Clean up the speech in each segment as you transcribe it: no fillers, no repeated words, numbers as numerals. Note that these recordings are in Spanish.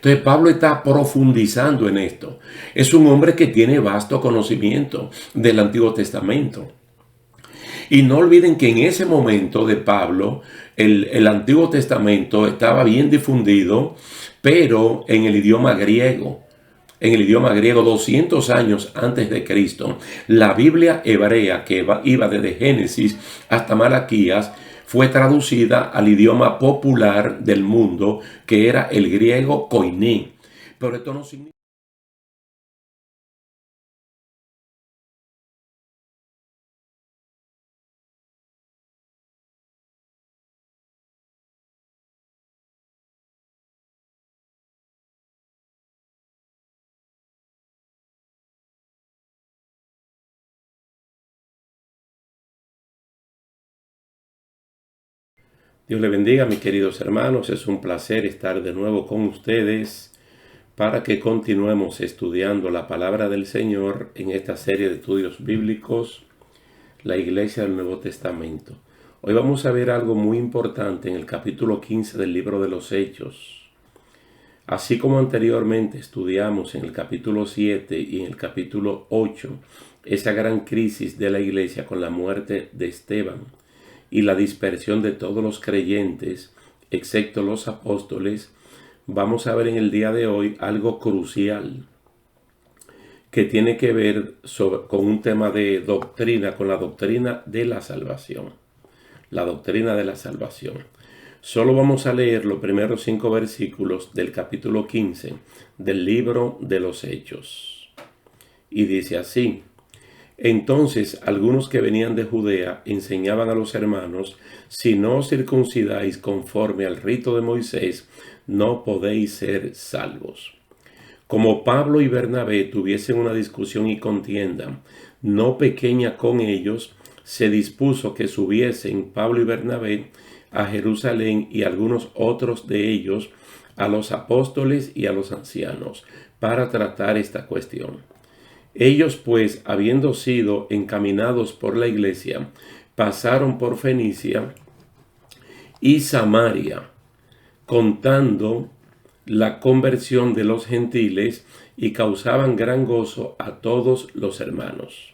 Entonces Pablo está profundizando en esto. Es un hombre que tiene vasto conocimiento del Antiguo Testamento. Y no olviden que en ese momento de Pablo, el Antiguo Testamento estaba bien difundido, pero en el idioma griego. En el idioma griego 200 años antes de Cristo, la Biblia hebrea que iba desde Génesis hasta Malaquías fue traducida al idioma popular del mundo, que era el griego koiné. Pero esto no significa... Dios le bendiga, mis queridos hermanos. Es un placer estar de nuevo con ustedes para que continuemos estudiando la palabra del Señor en esta serie de estudios bíblicos, la Iglesia del Nuevo Testamento. Hoy vamos a ver algo muy importante en el capítulo 15 del libro de los Hechos. Así como anteriormente estudiamos en el capítulo 7 y en el capítulo 8 esa gran crisis de la Iglesia con la muerte de Esteban y la dispersión de todos los creyentes, excepto los apóstoles, vamos a ver en el día de hoy algo crucial que tiene que ver con un tema de doctrina, con la doctrina de la salvación. La doctrina de la salvación. Solo vamos a leer los primeros 5 versículos del capítulo 15 del libro de los Hechos. Y dice así: Entonces algunos que venían de Judea enseñaban a los hermanos: si no os circuncidáis conforme al rito de Moisés, no podéis ser salvos. Como Pablo y Bernabé tuviesen una discusión y contienda no pequeña con ellos, se dispuso que subiesen Pablo y Bernabé a Jerusalén y algunos otros de ellos a los apóstoles y a los ancianos para tratar esta cuestión. Ellos pues, habiendo sido encaminados por la iglesia, pasaron por Fenicia y Samaria, contando la conversión de los gentiles, y causaban gran gozo a todos los hermanos.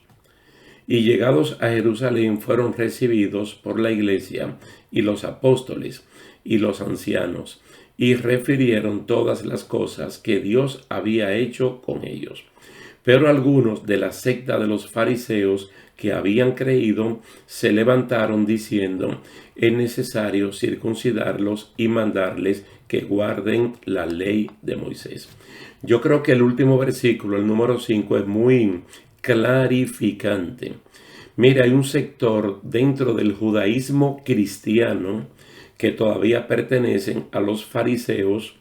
Y llegados a Jerusalén fueron recibidos por la iglesia y los apóstoles y los ancianos, y refirieron todas las cosas que Dios había hecho con ellos. Pero algunos de la secta de los fariseos que habían creído se levantaron diciendo: es necesario circuncidarlos y mandarles que guarden la ley de Moisés. Yo creo que el último versículo, el número 5, es muy clarificante. Mira, hay un sector dentro del judaísmo cristiano que todavía pertenecen a los fariseos.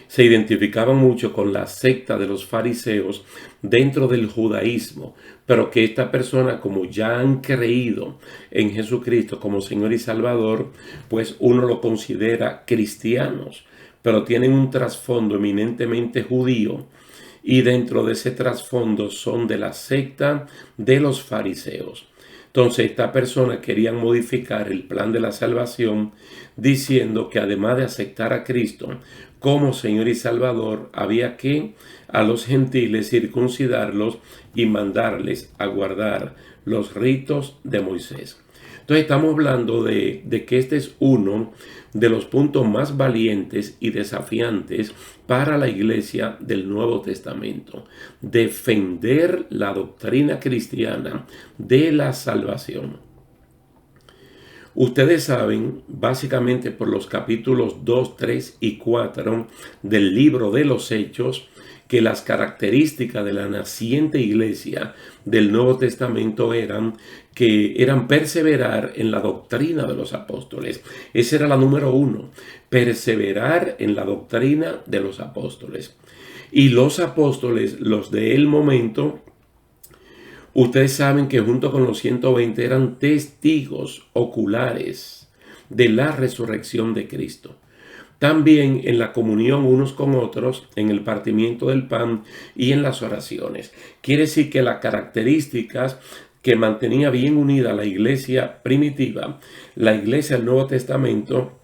Se identificaban mucho con la secta de los fariseos dentro del judaísmo, pero que esta persona, como ya han creído en Jesucristo como Señor y Salvador, pues uno lo considera cristianos, pero tienen un trasfondo eminentemente judío, y dentro de ese trasfondo son de la secta de los fariseos. Entonces esta persona quería modificar el plan de la salvación diciendo que además de aceptar a Cristo como Señor y Salvador, había que a los gentiles circuncidarlos y mandarles a guardar los ritos de Moisés. Entonces estamos hablando de que este es uno de los puntos más valientes y desafiantes para la iglesia del Nuevo Testamento. Defender la doctrina cristiana de la salvación. Ustedes saben, básicamente por los capítulos 2, 3 y 4 del libro de los Hechos, que las características de la naciente iglesia del Nuevo Testamento eran perseverar en la doctrina de los apóstoles. Esa era la número 1, perseverar en la doctrina de los apóstoles. Y los apóstoles, los del momento, ustedes saben que junto con los 120 eran testigos oculares de la resurrección de Cristo. También en la comunión unos con otros, en el partimiento del pan y en las oraciones. Quiere decir que las características que mantenía bien unida la iglesia primitiva, la iglesia del Nuevo Testamento,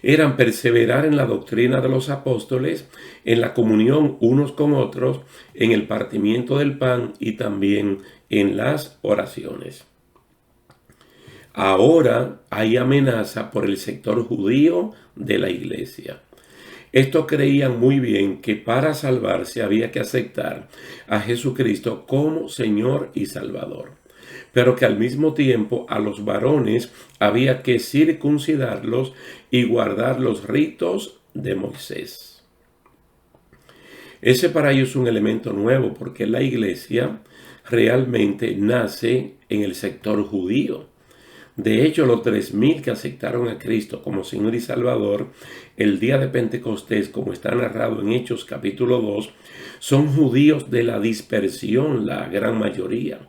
eran perseverar en la doctrina de los apóstoles, en la comunión unos con otros, en el partimiento del pan y también en las oraciones. Ahora hay amenaza por el sector judío de la iglesia. Estos creían muy bien que para salvarse había que aceptar a Jesucristo como Señor y Salvador, pero que al mismo tiempo a los varones había que circuncidarlos y guardar los ritos de Moisés. Ese para ellos es un elemento nuevo, porque la iglesia realmente nace en el sector judío. De hecho, los 3.000 que aceptaron a Cristo como Señor y Salvador el día de Pentecostés, como está narrado en Hechos capítulo 2, son judíos de la dispersión, la gran mayoría.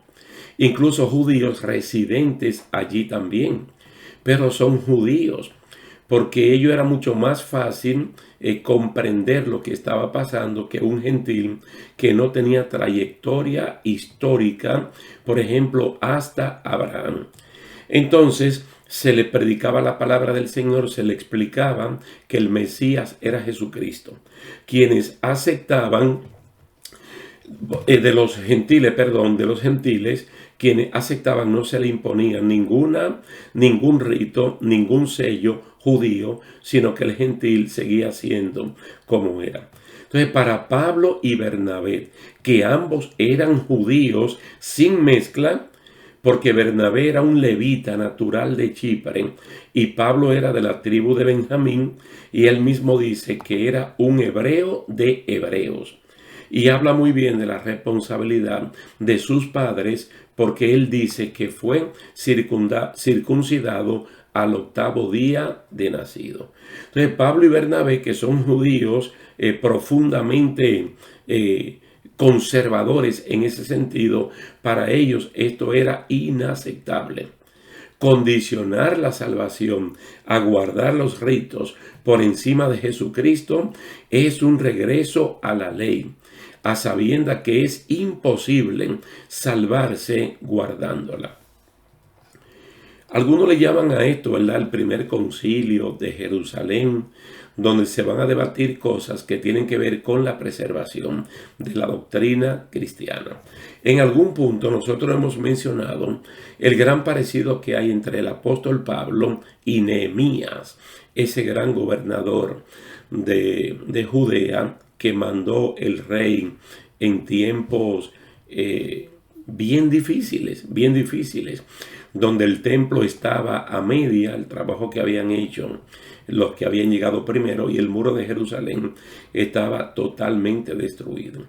Incluso judíos residentes allí también, pero son judíos, porque ello era mucho más fácil comprender lo que estaba pasando que un gentil que no tenía trayectoria histórica, por ejemplo, hasta Abraham. Entonces se le predicaba la palabra del Señor, se le explicaba que el Mesías era Jesucristo. Quienes aceptaban de los gentiles, quienes aceptaban no se le imponía ningún rito, ningún sello judío, sino que el gentil seguía siendo como era. Entonces, para Pablo y Bernabé, que ambos eran judíos sin mezcla, porque Bernabé era un levita natural de Chipre y Pablo era de la tribu de Benjamín, y él mismo dice que era un hebreo de hebreos. Y habla muy bien de la responsabilidad de sus padres, porque él dice que fue circuncidado al 8º día de nacido. Entonces Pablo y Bernabé, que son judíos profundamente conservadores en ese sentido, para ellos esto era inaceptable. Condicionar la salvación a guardar los ritos por encima de Jesucristo es un regreso a la ley, a sabienda que es imposible salvarse guardándola. Algunos le llaman a esto, ¿verdad?, el primer concilio de Jerusalén, donde se van a debatir cosas que tienen que ver con la preservación de la doctrina cristiana. En algún punto nosotros hemos mencionado el gran parecido que hay entre el apóstol Pablo y Nehemías, ese gran gobernador de Judea que mandó el rey en tiempos bien difíciles, donde el templo estaba a media, el trabajo que habían hecho los que habían llegado primero, y el muro de Jerusalén estaba totalmente destruido.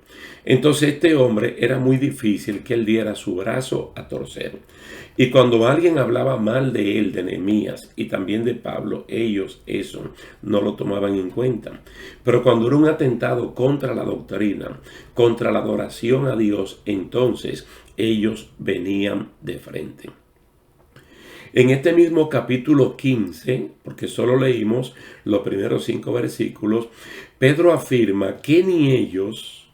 Entonces este hombre era muy difícil que él diera su brazo a torcer. Y cuando alguien hablaba mal de él, de Nehemías y también de Pablo, ellos eso no lo tomaban en cuenta. Pero cuando era un atentado contra la doctrina, contra la adoración a Dios, entonces ellos venían de frente. En este mismo capítulo 15, porque solo leímos los primeros 5 versículos, Pedro afirma que ni ellos,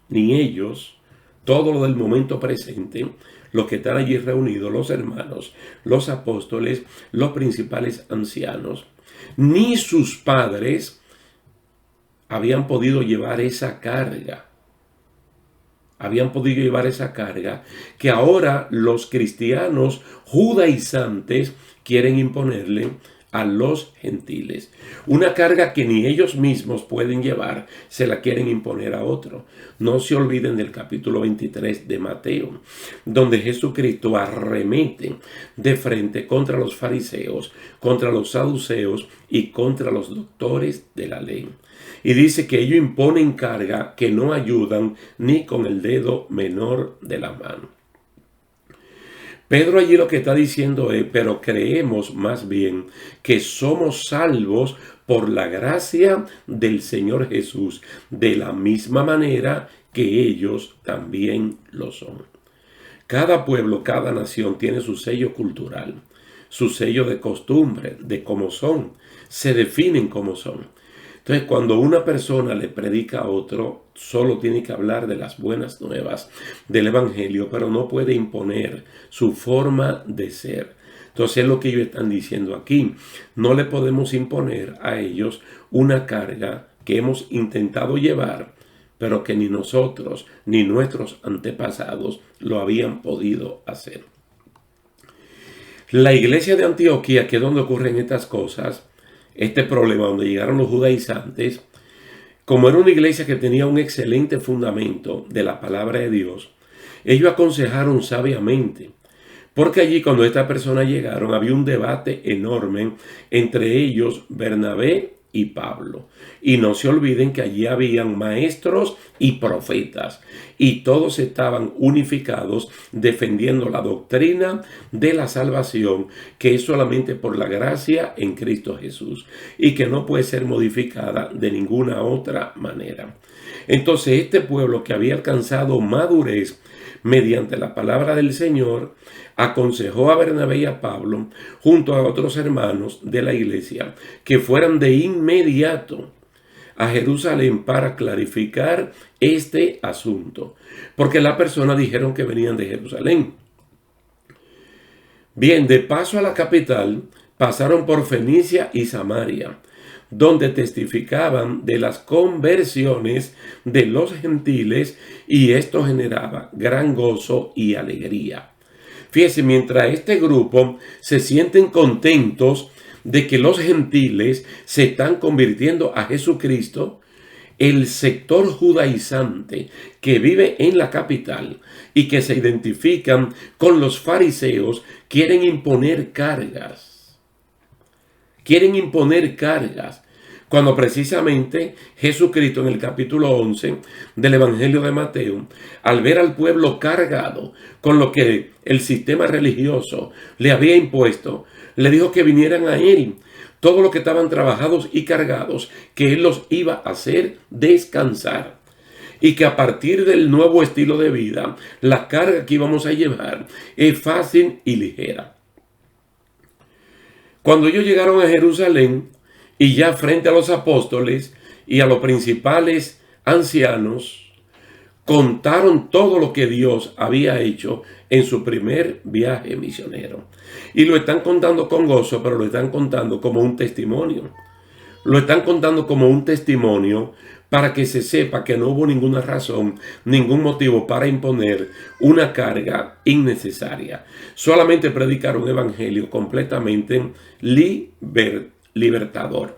todo lo del momento presente, los que están allí reunidos, los hermanos, los apóstoles, los principales ancianos, ni sus padres habían podido llevar esa carga. Que ahora los cristianos judaizantes quieren imponerle a los gentiles. Una carga que ni ellos mismos pueden llevar, se la quieren imponer a otro. No se olviden del capítulo 23 de Mateo, donde Jesucristo arremete de frente contra los fariseos, contra los saduceos y contra los doctores de la ley. Y dice que ellos imponen carga que no ayudan ni con el dedo menor de la mano. Pedro allí lo que está diciendo es, pero creemos más bien que somos salvos por la gracia del Señor Jesús, de la misma manera que ellos también lo son. Cada pueblo, cada nación tiene su sello cultural, su sello de costumbre, de cómo son, se definen como son. Entonces, cuando una persona le predica a otro, solo tiene que hablar de las buenas nuevas del Evangelio, pero no puede imponer su forma de ser. Entonces es lo que ellos están diciendo aquí. No le podemos imponer a ellos una carga que hemos intentado llevar, pero que ni nosotros ni nuestros antepasados lo habían podido hacer. La iglesia de Antioquía, que es donde ocurren estas cosas, este problema donde llegaron los judaizantes, como era una iglesia que tenía un excelente fundamento de la palabra de Dios, ellos aconsejaron sabiamente, porque allí cuando estas personas llegaron había un debate enorme entre ellos, Bernabé y Pablo. Y no se olviden que allí habían maestros y profetas, y todos estaban unificados defendiendo la doctrina de la salvación, que es solamente por la gracia en Cristo Jesús y que no puede ser modificada de ninguna otra manera. Entonces este pueblo, que había alcanzado madurez mediante la palabra del Señor, aconsejó a Bernabé y a Pablo, junto a otros hermanos de la iglesia, que fueran de inmediato a Jerusalén para clarificar este asunto, porque las personas dijeron que venían de Jerusalén. Bien, de paso a la capital, pasaron por Fenicia y Samaria, donde testificaban de las conversiones de los gentiles, y esto generaba gran gozo y alegría. Fíjense, mientras este grupo se sienten contentos de que los gentiles se están convirtiendo a Jesucristo, el sector judaizante que vive en la capital y que se identifican con los fariseos quieren imponer cargas. Quieren imponer cargas. Cuando precisamente Jesucristo en el capítulo 11 del Evangelio de Mateo, al ver al pueblo cargado con lo que el sistema religioso le había impuesto, le dijo que vinieran a él, todos los que estaban trabajados y cargados, que él los iba a hacer descansar. Y que a partir del nuevo estilo de vida, la carga que íbamos a llevar es fácil y ligera. Cuando ellos llegaron a Jerusalén, y ya frente a los apóstoles y a los principales ancianos, contaron todo lo que Dios había hecho en su primer viaje misionero. Y lo están contando con gozo, pero lo están contando como un testimonio. Lo están contando como un testimonio para que se sepa que no hubo ninguna razón, ningún motivo para imponer una carga innecesaria. Solamente predicar un evangelio completamente libertador.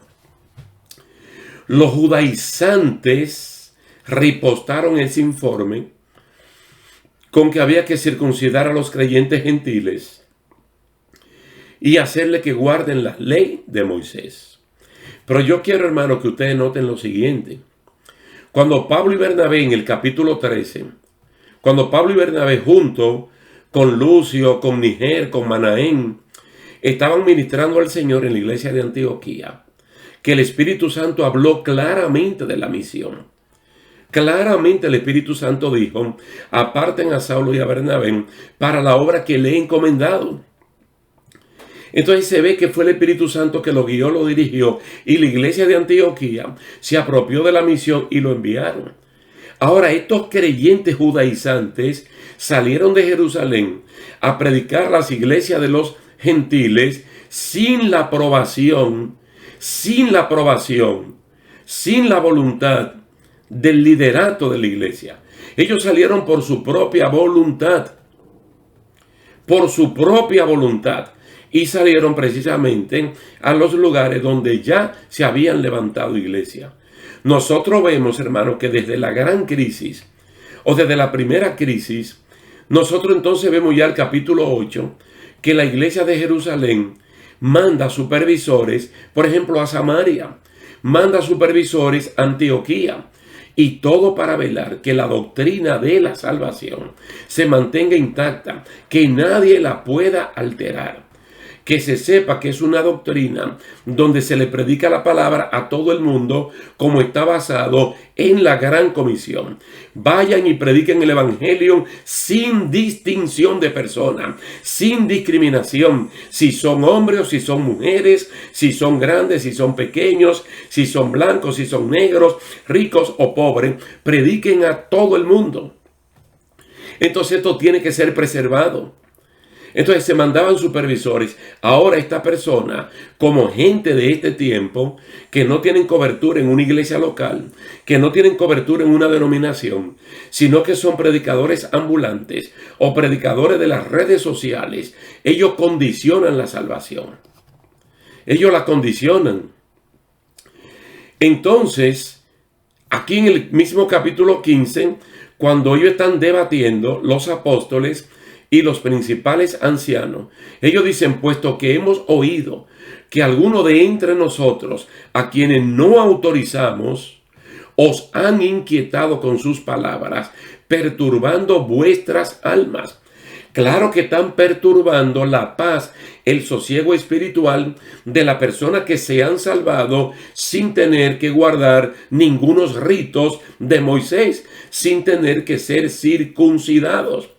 Los judaizantes ripostaron ese informe con que había que circuncidar a los creyentes gentiles y hacerle que guarden la ley de Moisés. Pero yo quiero, hermano, que ustedes noten lo siguiente. Cuando Pablo y Bernabé en el capítulo 13, cuando Pablo y Bernabé junto con Lucio, con Niger, con Manaén, estaban ministrando al Señor en la iglesia de Antioquía, que el Espíritu Santo habló claramente de la misión. Claramente el Espíritu Santo dijo: aparten a Saulo y a Bernabé para la obra que le he encomendado. Entonces se ve que fue el Espíritu Santo que lo guió, lo dirigió, y la iglesia de Antioquía se apropió de la misión y lo enviaron. Ahora, estos creyentes judaizantes salieron de Jerusalén a predicar a las iglesias de los gentiles sin la aprobación, sin la voluntad del liderato de la iglesia. Ellos salieron por su propia voluntad, y salieron precisamente a los lugares donde ya se habían levantado iglesias. Nosotros vemos, hermanos, que desde la gran crisis, o desde la primera crisis, nosotros entonces vemos ya el capítulo 8, que la iglesia de Jerusalén manda supervisores, por ejemplo, a Samaria, manda supervisores a Antioquía, y todo para velar que la doctrina de la salvación se mantenga intacta, que nadie la pueda alterar. Que se sepa que es una doctrina donde se le predica la palabra a todo el mundo, como está basado en la gran comisión. Vayan y prediquen el evangelio sin distinción de persona, sin discriminación, si son hombres o si son mujeres, si son grandes, si son pequeños, si son blancos, si son negros, ricos o pobres. Prediquen a todo el mundo. Entonces esto tiene que ser preservado. Entonces se mandaban supervisores. Ahora esta persona, como gente de este tiempo, que no tienen cobertura en una iglesia local, que no tienen cobertura en una denominación, sino que son predicadores ambulantes o predicadores de las redes sociales, ellos condicionan la salvación. Ellos la condicionan. Entonces, aquí en el mismo capítulo 15, cuando ellos están debatiendo, los apóstoles y los principales ancianos, ellos dicen, puesto que hemos oído que alguno de entre nosotros, a quienes no autorizamos, os han inquietado con sus palabras, perturbando vuestras almas. Claro que están perturbando la paz, el sosiego espiritual de la persona que se han salvado sin tener que guardar ningunos ritos de Moisés, sin tener que ser circuncidados.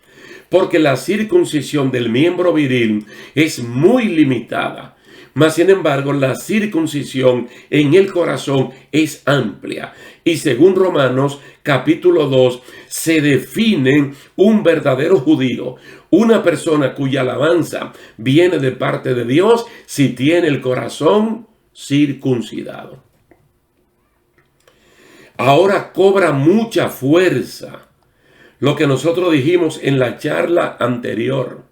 Porque la circuncisión del miembro viril es muy limitada. Mas, sin embargo, la circuncisión en el corazón es amplia. Y según Romanos capítulo 2, se define un verdadero judío, una persona cuya alabanza viene de parte de Dios si tiene el corazón circuncidado. Ahora cobra mucha fuerza lo que nosotros dijimos en la charla anterior,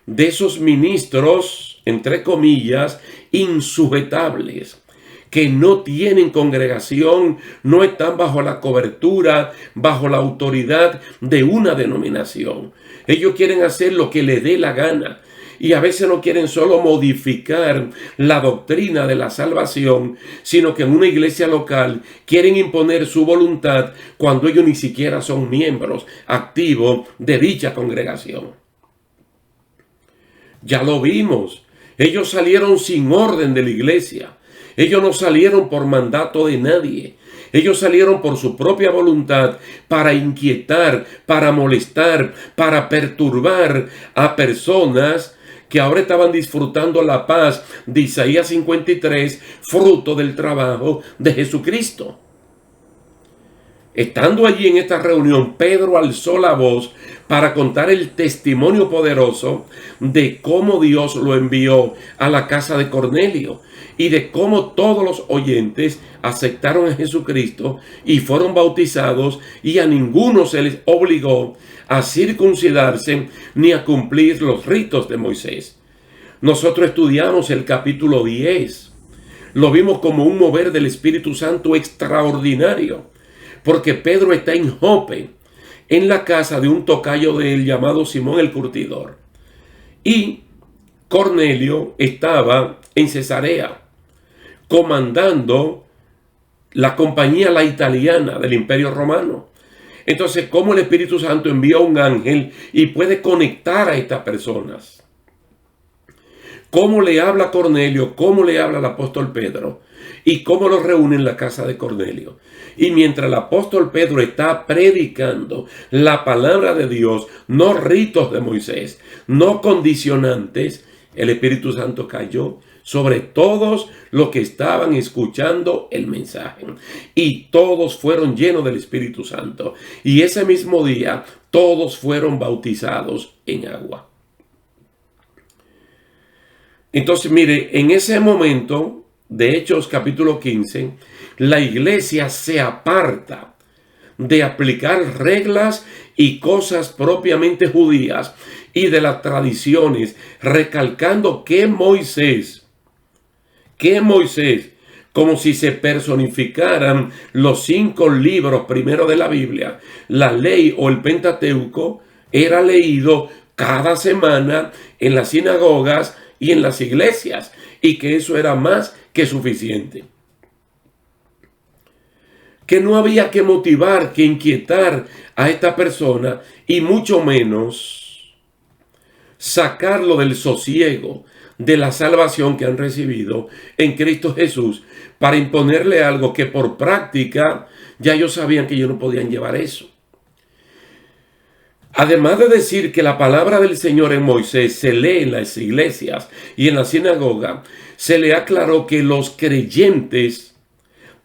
de esos ministros, entre comillas, insujetables, que no tienen congregación, no están bajo la cobertura, bajo la autoridad de una denominación. Ellos quieren hacer lo que les dé la gana. Y a veces no quieren solo modificar la doctrina de la salvación, sino que en una iglesia local quieren imponer su voluntad cuando ellos ni siquiera son miembros activos de dicha congregación. Ya lo vimos. Ellos salieron sin orden de la iglesia. Ellos no salieron por mandato de nadie. Ellos salieron por su propia voluntad para inquietar, para molestar, para perturbar a personas que ahora estaban disfrutando la paz de Isaías 53, fruto del trabajo de Jesucristo. Estando allí en esta reunión, Pedro alzó la voz para contar el testimonio poderoso de cómo Dios lo envió a la casa de Cornelio y de cómo todos los oyentes aceptaron a Jesucristo y fueron bautizados, y a ninguno se les obligó a circuncidarse ni a cumplir los ritos de Moisés. Nosotros estudiamos el capítulo 10. Lo vimos como un mover del Espíritu Santo extraordinario, porque Pedro está en Jope, en la casa de un tocayo de él llamado Simón el Curtidor. Y Cornelio estaba en Cesarea, comandando la compañía la italiana del Imperio Romano. Entonces, ¿cómo el Espíritu Santo envía a un ángel y puede conectar a estas personas? ¿Cómo le habla a Cornelio? ¿Cómo le habla al apóstol Pedro? ¿Y cómo lo reúne en la casa de Cornelio? Y mientras el apóstol Pedro está predicando la palabra de Dios, no ritos de Moisés, no condicionantes, el Espíritu Santo cayó sobre todos los que estaban escuchando el mensaje. Y todos fueron llenos del Espíritu Santo. Y ese mismo día, todos fueron bautizados en agua. Entonces, mire, en ese momento de Hechos capítulo 15, la iglesia se aparta de aplicar reglas y cosas propiamente judías y de las tradiciones, recalcando que Moisés, como si se personificaran los 5 libros primero de la Biblia, la ley o el Pentateuco, era leído cada semana en las sinagogas y en las iglesias, y que eso era más que suficiente. Que no había que motivar, que inquietar a esta persona, y mucho menos sacarlo del sosiego de la salvación que han recibido en Cristo Jesús, para imponerle algo que por práctica ya ellos sabían que ellos no podían llevar eso. Además de decir que la palabra del Señor en Moisés se lee en las iglesias y en la sinagoga, se le aclaró que los creyentes,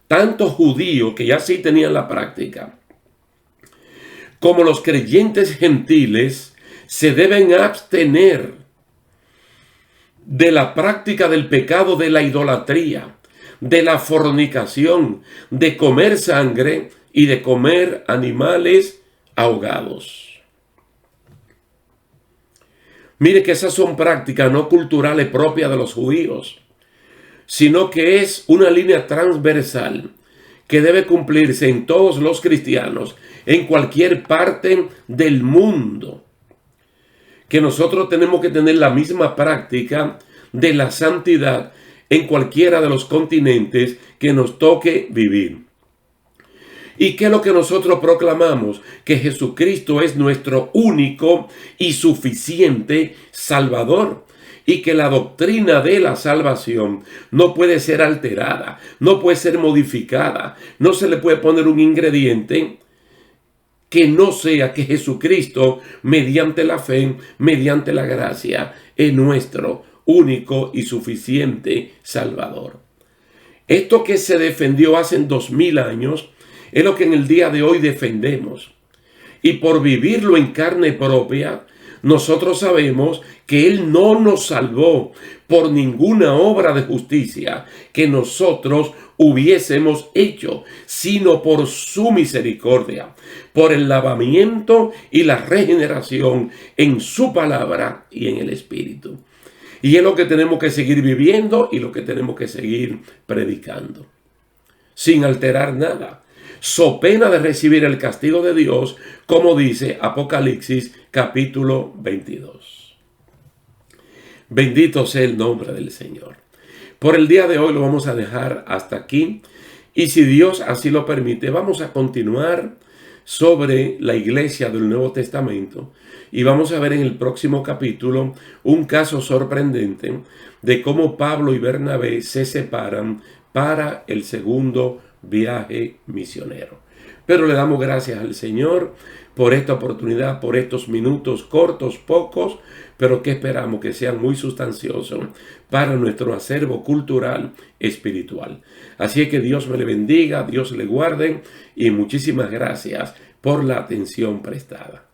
tanto judíos que ya sí tenían la práctica, como los creyentes gentiles, se deben abstener de la práctica del pecado de la idolatría, de la fornicación, de comer sangre y de comer animales ahogados. Mire que esas son prácticas no culturales propias de los judíos, sino que es una línea transversal que debe cumplirse en todos los cristianos, en cualquier parte del mundo. Que nosotros tenemos que tener la misma práctica de la santidad en cualquiera de los continentes que nos toque vivir. ¿Y qué es lo que nosotros proclamamos? Que Jesucristo es nuestro único y suficiente Salvador. Y que la doctrina de la salvación no puede ser alterada, no puede ser modificada, no se le puede poner un ingrediente que no sea que Jesucristo, mediante la fe, mediante la gracia, es nuestro único y suficiente Salvador. Esto que se defendió hace 2000 años es lo que en el día de hoy defendemos. Y por vivirlo en carne propia, nosotros sabemos que Él no nos salvó por ninguna obra de justicia que nosotros hubiésemos hecho, sino por su misericordia, por el lavamiento y la regeneración en su palabra y en el Espíritu. Y es lo que tenemos que seguir viviendo y lo que tenemos que seguir predicando, sin alterar nada, so pena de recibir el castigo de Dios, como dice Apocalipsis capítulo 22. Bendito sea el nombre del Señor. Por el día de hoy lo vamos a dejar hasta aquí, y si Dios así lo permite, vamos a continuar sobre la iglesia del Nuevo Testamento, y vamos a ver en el próximo capítulo un caso sorprendente de cómo Pablo y Bernabé se separan para el segundo viaje misionero. Pero le damos gracias al Señor por esta oportunidad, por estos minutos cortos, pocos, pero que esperamos que sean muy sustanciosos para nuestro acervo cultural espiritual. Así es que Dios me le bendiga, Dios le guarde y muchísimas gracias por la atención prestada.